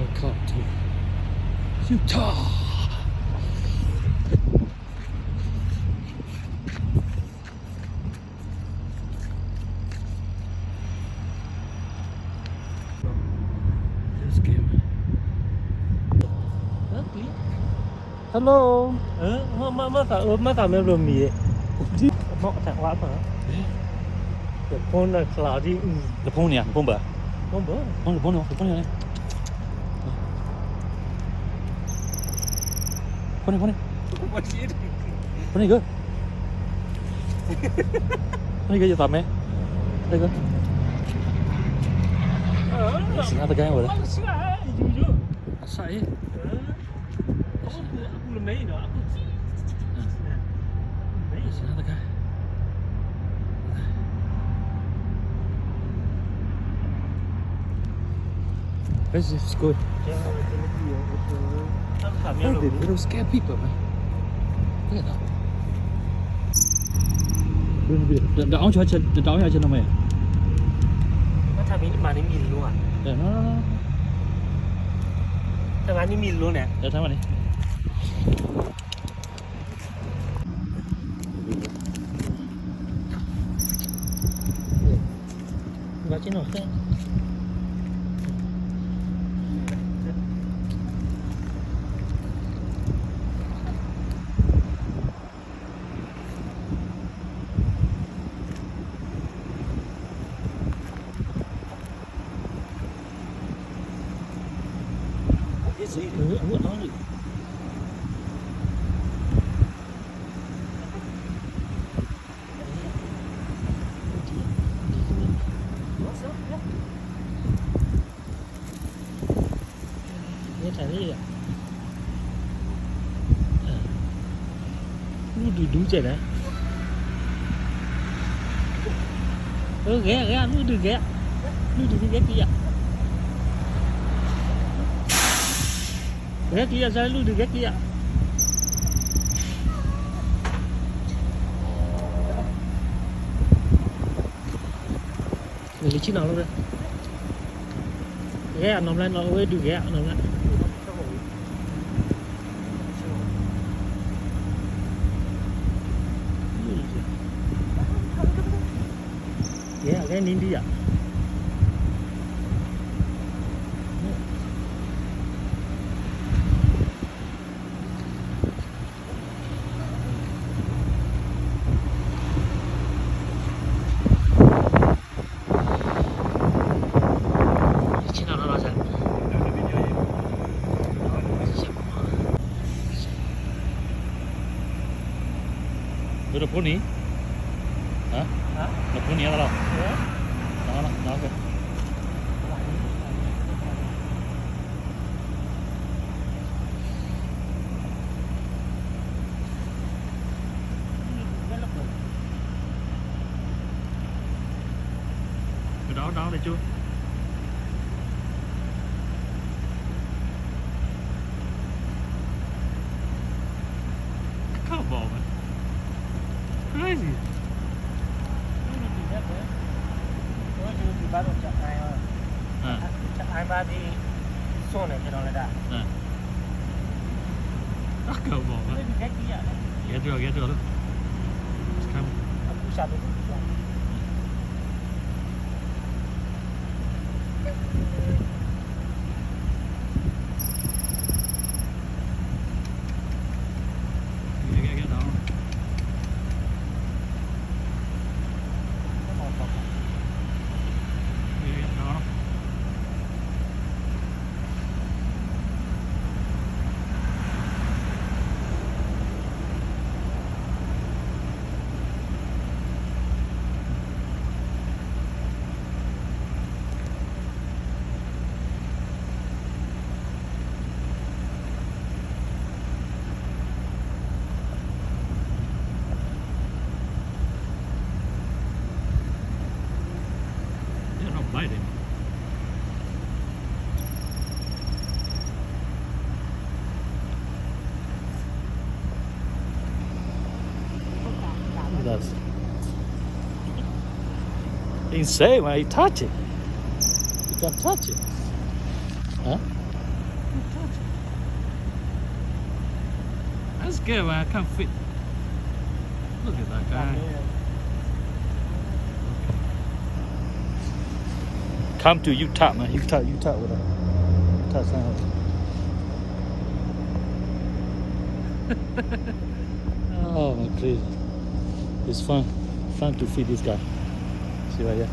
Welcome to Utah. Let's go. Hello. Mata belum ni. Mau tak apa? The phone cloudy. The phone ya, phone ba? Bomba. Phone ya. Phone. Masih. Phone ke? Phone ke tạm mẹ. Đây cơ. Sini ada gaya boleh. Jujur. Asai. Aku lemah ni aku. Sini ada gaya. This is good. It'll scare people, man. Look at that. The áo cho nó mày. Nó thằng mình mà nó nhìn luôn à? Để nó. Thằng anh nhìn luôn nè. Để thằng này. Vào trên nó thế. Ông nói gì? Ini tadi ya. Lu duduk je dah. Ghé, lu duduk ghé. Lu duduk ghé kia. Ghé kia saya lu duduk ghé kia. Người lính nào luôn đây? Ghé nằm lên nó với duduk ghé nằm lên. Ghé nín đi ạ. Udah puni? Hah? Udah puni ya kalau? Ya. Đó kìa. Cái đó đây chưa? Come on, man. Crazy. Baru cak ai. Cak ai badi sone ke dalam dah. Come on, man. Ini ghé kia. Ghé chưa. Come. Aku satu. Ghé đó. Lighting. That's insane when you touch it. You can touch it. Huh? I'm scared when I can't fit. Look at that guy. Come to Utah, man. Utah with a Utah sign. Oh my crazy. It's fun to feed this guy. See right here.